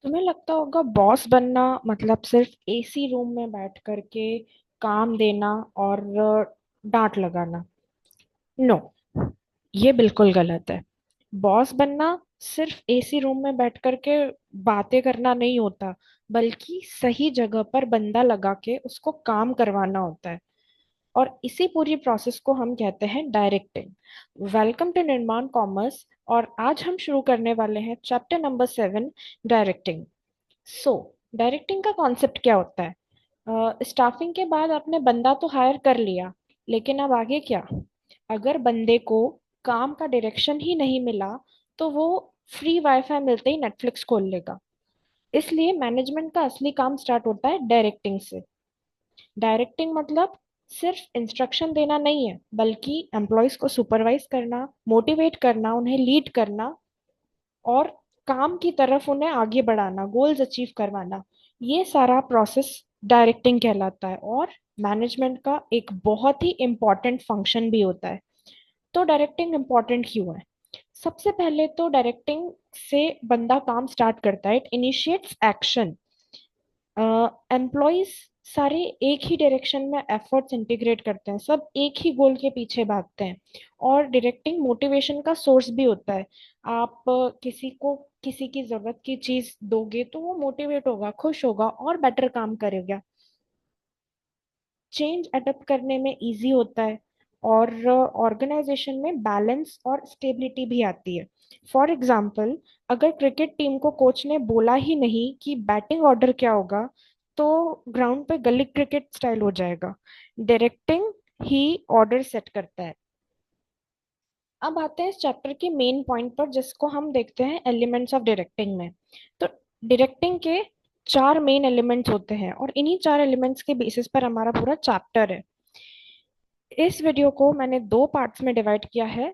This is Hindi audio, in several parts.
तुम्हें लगता होगा बॉस बनना मतलब सिर्फ एसी रूम में बैठ करके काम देना और डांट लगाना। नो, ये बिल्कुल गलत है। बॉस बनना सिर्फ एसी रूम में बैठ करके बातें करना नहीं होता, बल्कि सही जगह पर बंदा लगा के उसको काम करवाना होता है। और इसी पूरी प्रोसेस को हम कहते हैं डायरेक्टिंग। वेलकम टू निर्माण कॉमर्स। और आज हम शुरू करने वाले हैं चैप्टर नंबर 7, डायरेक्टिंग। सो डायरेक्टिंग का कॉन्सेप्ट क्या होता है? स्टाफिंग के बाद आपने बंदा तो हायर कर लिया, लेकिन अब आगे क्या? अगर बंदे को काम का डायरेक्शन ही नहीं मिला, तो वो फ्री वाईफाई मिलते ही नेटफ्लिक्स खोल लेगा। इसलिए मैनेजमेंट का असली काम स्टार्ट होता है डायरेक्टिंग से। डायरेक्टिंग मतलब सिर्फ इंस्ट्रक्शन देना नहीं है, बल्कि एम्प्लॉयज को सुपरवाइज करना, मोटिवेट करना, उन्हें लीड करना और काम की तरफ उन्हें आगे बढ़ाना, गोल्स अचीव करवाना। ये सारा प्रोसेस डायरेक्टिंग कहलाता है और मैनेजमेंट का एक बहुत ही इम्पोर्टेंट फंक्शन भी होता है। तो डायरेक्टिंग इम्पोर्टेंट क्यों है? सबसे पहले तो डायरेक्टिंग से बंदा काम स्टार्ट करता है, इट इनिशिएट्स एक्शन। एम्प्लॉयज सारे एक ही डायरेक्शन में एफर्ट्स इंटीग्रेट करते हैं, सब एक ही गोल के पीछे भागते हैं। और डायरेक्टिंग मोटिवेशन का सोर्स भी होता है। आप किसी को किसी की जरूरत की चीज दोगे तो वो मोटिवेट होगा, खुश होगा और बेटर काम करेगा। चेंज अडेप्ट करने में इजी होता है और ऑर्गेनाइजेशन में बैलेंस और स्टेबिलिटी भी आती है। फॉर एग्जाम्पल, अगर क्रिकेट टीम को कोच ने बोला ही नहीं कि बैटिंग ऑर्डर क्या होगा, तो ग्राउंड पे गली क्रिकेट स्टाइल हो जाएगा। डायरेक्टिंग ही ऑर्डर सेट करता है। अब आते हैं इस चैप्टर के मेन पॉइंट पर, जिसको हम देखते हैं एलिमेंट्स ऑफ डायरेक्टिंग में। तो डायरेक्टिंग के चार मेन एलिमेंट्स होते हैं और इन्हीं चार एलिमेंट्स के बेसिस पर हमारा पूरा चैप्टर है। इस वीडियो को मैंने दो पार्ट्स में डिवाइड किया है,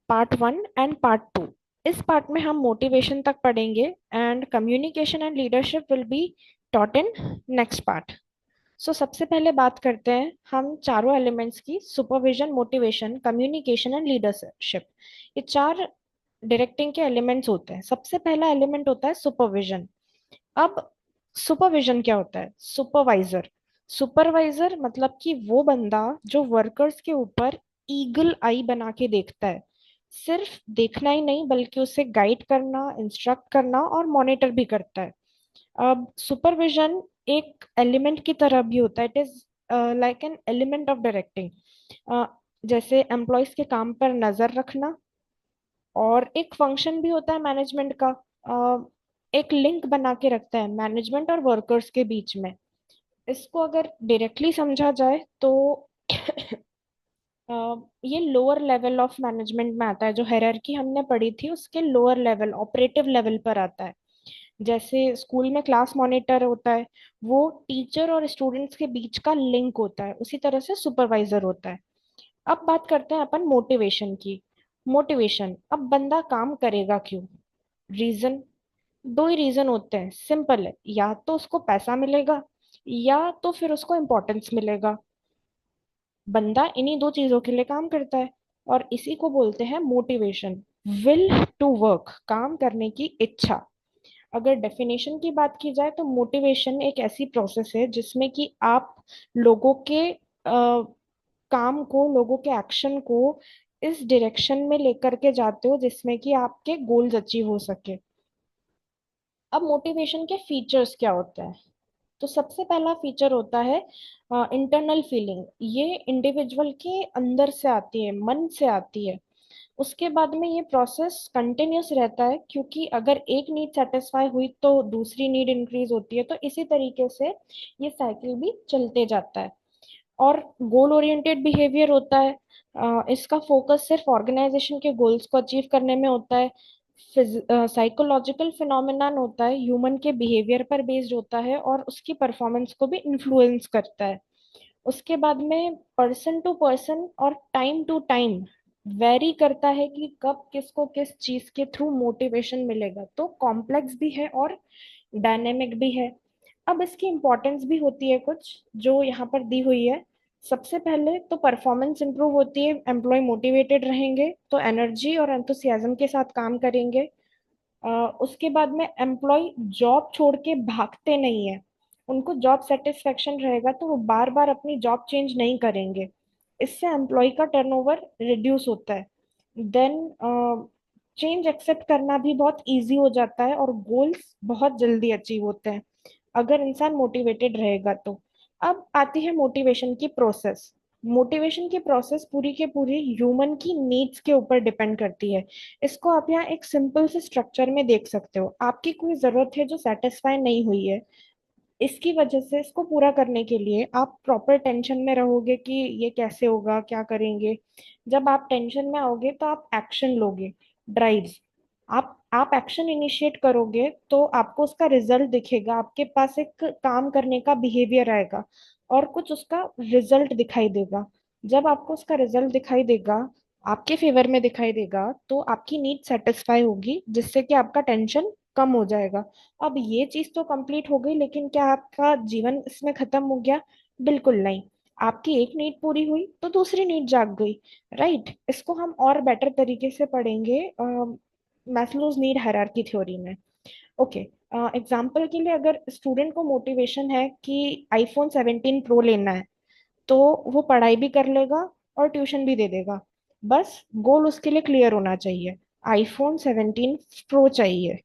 पार्ट 1 एंड पार्ट 2। इस पार्ट में हम मोटिवेशन तक पढ़ेंगे and communication and leadership will be taught in next part. So सबसे पहले बात करते हैं हम चारों एलिमेंट्स की, supervision, motivation, communication and leadership. ये चार डायरेक्टिंग के एलिमेंट्स होते हैं। सबसे पहला एलिमेंट होता है सुपरविजन। अब सुपरविजन क्या होता है? सुपरवाइजर। सुपरवाइजर मतलब कि वो बंदा जो वर्कर्स के ऊपर ईगल आई बना के देखता है। सिर्फ देखना ही नहीं, बल्कि उसे गाइड करना, इंस्ट्रक्ट करना और मॉनिटर भी करता है। अब सुपरविजन एक एलिमेंट की तरह भी होता है, it is like an element of directing. जैसे एम्प्लॉयज के काम पर नजर रखना। और एक फंक्शन भी होता है मैनेजमेंट का, एक लिंक बना के रखता है मैनेजमेंट और वर्कर्स के बीच में। इसको अगर डायरेक्टली समझा जाए तो ये लोअर लेवल ऑफ मैनेजमेंट में आता है। जो हायरार्की हमने पढ़ी थी उसके लोअर लेवल, ऑपरेटिव लेवल पर आता है। जैसे स्कूल में क्लास मॉनिटर होता है, वो टीचर और स्टूडेंट्स के बीच का लिंक होता है, उसी तरह से सुपरवाइजर होता है। अब बात करते हैं अपन मोटिवेशन की। मोटिवेशन, अब बंदा काम करेगा क्यों? रीजन, दो ही रीजन होते हैं, सिंपल है, या तो उसको पैसा मिलेगा या तो फिर उसको इम्पोर्टेंस मिलेगा। बंदा इन्हीं दो चीजों के लिए काम करता है और इसी को बोलते हैं मोटिवेशन। विल टू वर्क, काम करने की इच्छा। अगर डेफिनेशन की बात की जाए तो मोटिवेशन एक ऐसी प्रोसेस है जिसमें कि आप लोगों के काम को, लोगों के एक्शन को इस डायरेक्शन में लेकर के जाते हो जिसमें कि आपके गोल्स अचीव हो सके। अब मोटिवेशन के फीचर्स क्या होते हैं? तो सबसे पहला फीचर होता है इंटरनल फीलिंग। ये इंडिविजुअल के अंदर से आती है, मन से आती है। उसके बाद में ये प्रोसेस कंटिन्यूस रहता है, क्योंकि अगर एक नीड सेटिस्फाई हुई तो दूसरी नीड इंक्रीज होती है, तो इसी तरीके से ये साइकिल भी चलते जाता है। और गोल ओरिएंटेड बिहेवियर होता है। इसका फोकस सिर्फ ऑर्गेनाइजेशन के गोल्स को अचीव करने में होता है। साइकोलॉजिकल फिनोमिनन होता है, ह्यूमन के बिहेवियर पर बेस्ड होता है और उसकी परफॉर्मेंस को भी इन्फ्लुएंस करता है। उसके बाद में पर्सन टू पर्सन और टाइम टू टाइम वेरी करता है कि कब किसको किस चीज के थ्रू मोटिवेशन मिलेगा, तो कॉम्प्लेक्स भी है और डायनेमिक भी है। अब इसकी इम्पोर्टेंस भी होती है कुछ, जो यहाँ पर दी हुई है। सबसे पहले तो परफॉर्मेंस इंप्रूव होती है, एम्प्लॉय मोटिवेटेड रहेंगे तो एनर्जी और एंथुसियाज्म के साथ काम करेंगे। उसके बाद में एम्प्लॉय जॉब छोड़ के भागते नहीं है, उनको जॉब सेटिस्फेक्शन रहेगा तो वो बार बार अपनी जॉब चेंज नहीं करेंगे। इससे एम्प्लॉय का टर्नओवर रिड्यूस होता है। देन चेंज एक्सेप्ट करना भी बहुत इजी हो जाता है और गोल्स बहुत जल्दी अचीव होते हैं अगर इंसान मोटिवेटेड रहेगा तो। अब आती है मोटिवेशन की प्रोसेस। मोटिवेशन की प्रोसेस पूरी के पूरी ह्यूमन की नीड्स के ऊपर डिपेंड करती है। इसको आप यहाँ एक सिंपल से स्ट्रक्चर में देख सकते हो। आपकी कोई जरूरत है जो सेटिस्फाई नहीं हुई है, इसकी वजह से इसको पूरा करने के लिए आप प्रॉपर टेंशन में रहोगे कि ये कैसे होगा, क्या करेंगे। जब आप टेंशन में आओगे तो आप एक्शन लोगे, ड्राइव्स। आप एक्शन इनिशिएट करोगे तो आपको उसका रिजल्ट दिखेगा, आपके पास एक काम करने का बिहेवियर आएगा और कुछ उसका रिजल्ट दिखाई देगा। जब आपको उसका रिजल्ट दिखाई देगा, आपके फेवर में दिखाई देगा, तो आपकी नीड सेटिस्फाई होगी जिससे कि आपका टेंशन कम हो जाएगा। अब ये चीज तो कंप्लीट हो गई, लेकिन क्या आपका जीवन इसमें खत्म हो गया? बिल्कुल नहीं। आपकी एक नीड पूरी हुई तो दूसरी नीड जाग गई। राइट, इसको हम और बेटर तरीके से पढ़ेंगे मैस्लोज नीड हायरार्की थ्योरी में। ओके, एग्जाम्पल के लिए अगर स्टूडेंट को मोटिवेशन है कि iPhone 17 Pro लेना है, तो वो पढ़ाई भी कर लेगा और ट्यूशन भी दे देगा। बस गोल उसके लिए क्लियर होना चाहिए, iPhone 17 Pro चाहिए।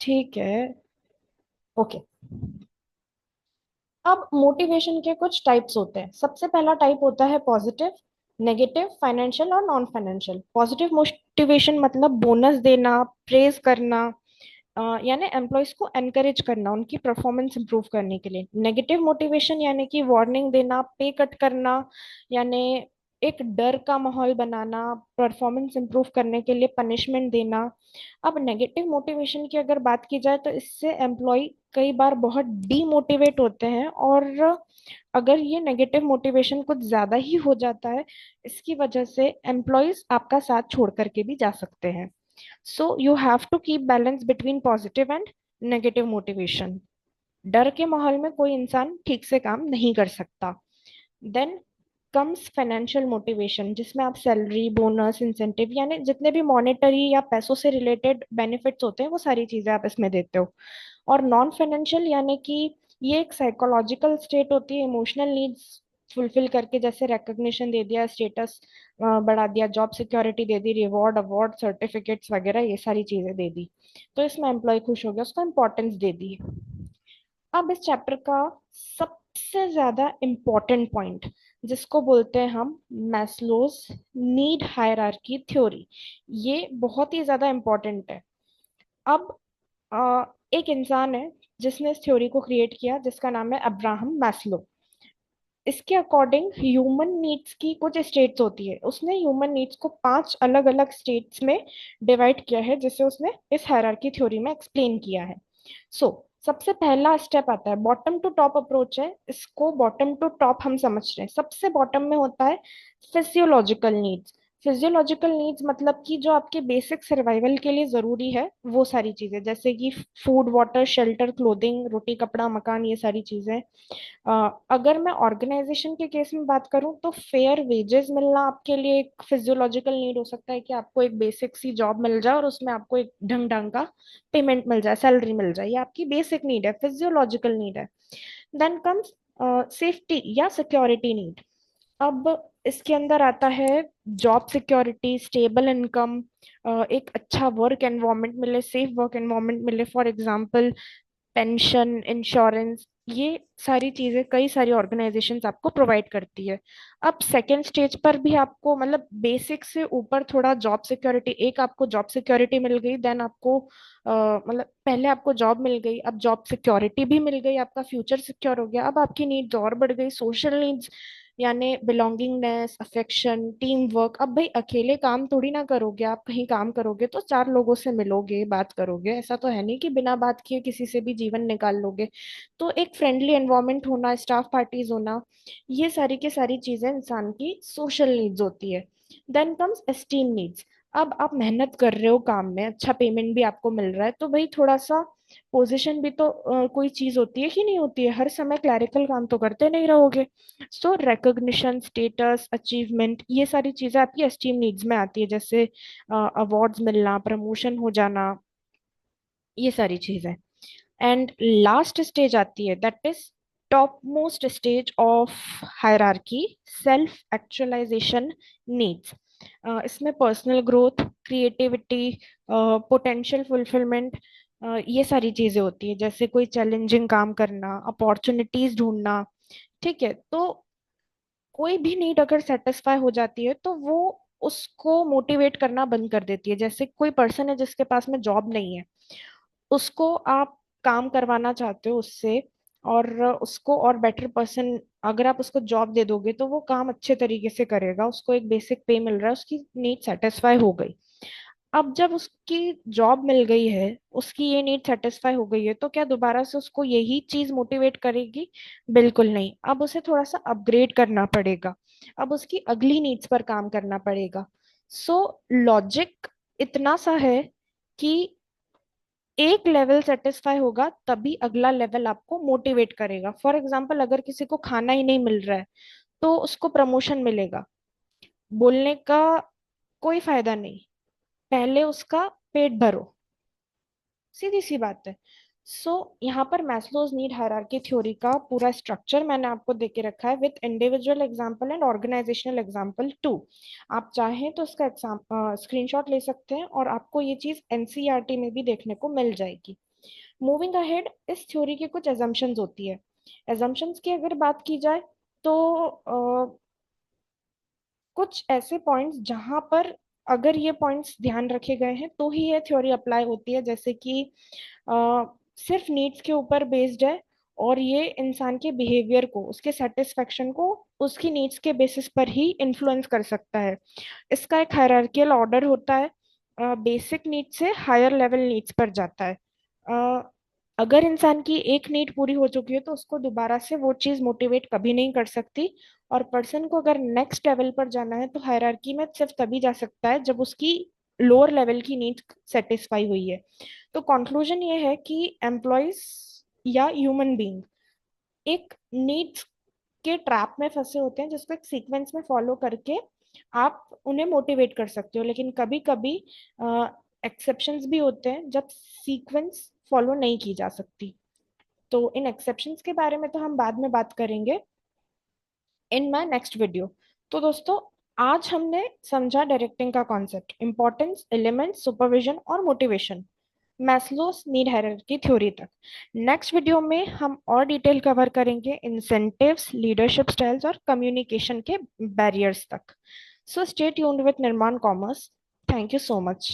ठीक है। ओके, अब मोटिवेशन के कुछ टाइप्स होते हैं। सबसे पहला टाइप होता है पॉजिटिव, नेगेटिव, फाइनेंशियल और नॉन फाइनेंशियल। पॉजिटिव मोटिवेशन मतलब बोनस देना, प्रेज करना, यानी एम्प्लॉयज को एनकरेज करना उनकी परफॉर्मेंस इंप्रूव करने के लिए। नेगेटिव मोटिवेशन यानी कि वार्निंग देना, पे कट करना, यानी एक डर का माहौल बनाना, परफॉर्मेंस इंप्रूव करने के लिए पनिशमेंट देना। अब नेगेटिव मोटिवेशन की अगर बात की जाए तो इससे एम्प्लॉय कई बार बहुत डीमोटिवेट होते हैं, और अगर ये नेगेटिव मोटिवेशन कुछ ज्यादा ही हो जाता है, इसकी वजह से एम्प्लॉयज आपका साथ छोड़ करके भी जा सकते हैं। So you have to keep balance between positive and negative motivation. डर के माहौल में कोई इंसान ठीक से काम नहीं कर सकता। देन कम्स फाइनेंशियल मोटिवेशन, जिसमें आप सैलरी, बोनस, इंसेंटिव, यानी जितने भी मॉनेटरी या पैसों से रिलेटेड बेनिफिट्स होते हैं वो सारी चीजें आप इसमें देते हो। और नॉन फाइनेंशियल यानी कि ये एक साइकोलॉजिकल स्टेट होती है, इमोशनल नीड्स फुलफिल करके, जैसे रिकग्निशन दे दिया, स्टेटस बढ़ा दिया, जॉब सिक्योरिटी दे दी, रिवॉर्ड, अवार्ड, सर्टिफिकेट्स वगैरह ये सारी चीजें दे दी, तो इसमें एम्प्लॉय खुश हो गया, उसको इम्पोर्टेंस दे दी। अब इस चैप्टर का सबसे ज्यादा इम्पोर्टेंट पॉइंट, जिसको बोलते हैं हम मैस्लोज नीड हायरार्की थ्योरी, ये बहुत ही ज्यादा इम्पोर्टेंट है। अब एक इंसान है जिसने इस थ्योरी को क्रिएट किया, जिसका नाम है अब्राहम मैस्लो। इसके अकॉर्डिंग ह्यूमन नीड्स की कुछ स्टेट्स होती है, उसने ह्यूमन नीड्स को 5 अलग अलग स्टेट्स में डिवाइड किया है, जिसे उसने इस हायरार्की थ्योरी में एक्सप्लेन किया है। सो सबसे पहला स्टेप आता है बॉटम टू टॉप अप्रोच है। इसको बॉटम टू टॉप हम समझ रहे हैं। सबसे बॉटम में होता है फिजियोलॉजिकल नीड्स। फिजियोलॉजिकल नीड्स मतलब कि जो आपके बेसिक सर्वाइवल के लिए जरूरी है, वो सारी चीजें, जैसे कि फूड, वाटर, शेल्टर, क्लोथिंग, रोटी, कपड़ा, मकान, ये सारी चीजें। अगर मैं ऑर्गेनाइजेशन के केस में बात करूं तो फेयर वेजेस मिलना आपके लिए एक फिजियोलॉजिकल नीड हो सकता है, कि आपको एक बेसिक सी जॉब मिल जाए और उसमें आपको एक ढंग ढंग का पेमेंट मिल जाए, सैलरी मिल जाए, ये आपकी बेसिक नीड है, फिजियोलॉजिकल नीड है। देन कम्स सेफ्टी या सिक्योरिटी नीड। अब इसके अंदर आता है जॉब सिक्योरिटी, स्टेबल इनकम, एक अच्छा वर्क एनवायरनमेंट मिले, सेफ वर्क एनवायरनमेंट मिले, फॉर एग्जांपल पेंशन, इंश्योरेंस, ये सारी चीजें कई सारी ऑर्गेनाइजेशंस आपको प्रोवाइड करती है। अब सेकेंड स्टेज पर भी आपको मतलब बेसिक से ऊपर थोड़ा जॉब सिक्योरिटी, एक आपको जॉब सिक्योरिटी मिल गई, देन आपको मतलब पहले आपको जॉब मिल गई, अब जॉब सिक्योरिटी भी मिल गई, आपका फ्यूचर सिक्योर हो गया, अब आपकी नीड्स और बढ़ गई, सोशल नीड्स, यानी बिलोंगिंगनेस, अफेक्शन, टीम वर्क। अब भाई अकेले काम थोड़ी ना करोगे, आप कहीं काम करोगे तो 4 लोगों से मिलोगे, बात करोगे, ऐसा तो है नहीं कि बिना बात किए किसी से भी जीवन निकाल लोगे। तो एक फ्रेंडली एनवायरनमेंट होना, स्टाफ पार्टीज होना, ये सारी की सारी चीजें इंसान की सोशल नीड्स होती है। Then comes esteem needs. अब आप मेहनत कर रहे हो काम में, अच्छा पेमेंट भी आपको मिल रहा है, तो भाई थोड़ा सा पोजीशन भी तो कोई चीज होती है कि नहीं होती है, हर समय क्लैरिकल काम तो करते नहीं रहोगे। सो रिकॉग्निशन, स्टेटस, अचीवमेंट, ये सारी चीजें आपकी एस्टीम नीड्स में आती है, जैसे अवार्ड्स मिलना, प्रमोशन हो जाना, ये सारी चीजें। एंड लास्ट स्टेज आती है, that is top most stage of hierarchy, self actualisation needs. इसमें personal growth, creativity, potential fulfilment, ये सारी चीजें होती है, जैसे कोई चैलेंजिंग काम करना, अपॉर्चुनिटीज ढूंढना। ठीक है, तो कोई भी नीड अगर सेटिस्फाई हो जाती है तो वो उसको मोटिवेट करना बंद कर देती है। जैसे कोई पर्सन है जिसके पास में जॉब नहीं है, उसको आप काम करवाना चाहते हो उससे, और उसको और बेटर पर्सन, अगर आप उसको जॉब दे दोगे तो वो काम अच्छे तरीके से करेगा, उसको एक बेसिक पे मिल रहा है, उसकी नीड सेटिस्फाई हो गई। अब जब उसकी जॉब मिल गई है, उसकी ये नीड सेटिस्फाई हो गई है, तो क्या दोबारा से उसको यही चीज मोटिवेट करेगी? बिल्कुल नहीं। अब उसे थोड़ा सा अपग्रेड करना पड़ेगा, अब उसकी अगली नीड्स पर काम करना पड़ेगा। सो लॉजिक इतना सा है कि एक लेवल सेटिस्फाई होगा तभी अगला लेवल आपको मोटिवेट करेगा। फॉर एग्जाम्पल, अगर किसी को खाना ही नहीं मिल रहा है तो उसको प्रमोशन मिलेगा, बोलने का कोई फायदा नहीं। पहले उसका पेट भरो, सीधी सी बात है। सो यहाँ पर मैस्लोज नीड हायरार्की थ्योरी का पूरा स्ट्रक्चर मैंने आपको दे के रखा है, with individual example and organisational example too. आप चाहें तो इसका स्क्रीनशॉट ले सकते हैं, और आपको ये चीज एनसीईआरटी में भी देखने को मिल जाएगी। मूविंग अहेड, इस थ्योरी की कुछ एजम्पशंस होती है। एजम्पशंस की अगर बात की जाए तो कुछ ऐसे पॉइंट्स जहां पर अगर ये पॉइंट्स ध्यान रखे गए हैं तो ही ये थ्योरी अप्लाई होती है, जैसे कि सिर्फ नीड्स के ऊपर बेस्ड है, और ये इंसान के बिहेवियर को, उसके सेटिस्फेक्शन को उसकी नीड्स के बेसिस पर ही इन्फ्लुएंस कर सकता है। इसका एक हायरार्कियल ऑर्डर होता है, बेसिक नीड्स से हायर लेवल नीड्स पर जाता है। अगर इंसान की एक नीड पूरी हो चुकी है तो उसको दोबारा से वो चीज मोटिवेट कभी नहीं कर सकती। और पर्सन को अगर नेक्स्ट लेवल पर जाना है तो हायरार्की में सिर्फ तभी जा सकता है जब उसकी लोअर लेवल की नीड सेटिस्फाई हुई है। तो कंक्लूजन ये है कि एम्प्लॉयज या ह्यूमन बीइंग एक नीड्स के ट्रैप में फंसे होते हैं, जिसको एक सीक्वेंस में फॉलो करके आप उन्हें मोटिवेट कर सकते हो। लेकिन कभी कभी एक्सेप्शंस भी होते हैं जब सीक्वेंस फॉलो नहीं की जा सकती। तो इन एक्सेप्शंस के बारे में तो हम बाद में बात करेंगे इन माय नेक्स्ट वीडियो। तो दोस्तों, आज हमने समझा डायरेक्टिंग का कॉन्सेप्ट, इंपॉर्टेंस, एलिमेंट्स, सुपरविजन और motivation, Maslow's need hierarchy theory तक। नेक्स्ट वीडियो में हम और डिटेल कवर करेंगे इंसेंटिव्स, लीडरशिप स्टाइल्स और कम्युनिकेशन के बैरियर्स तक। सो स्टे ट्यून्ड विद निर्माण commerce. Thank you so much.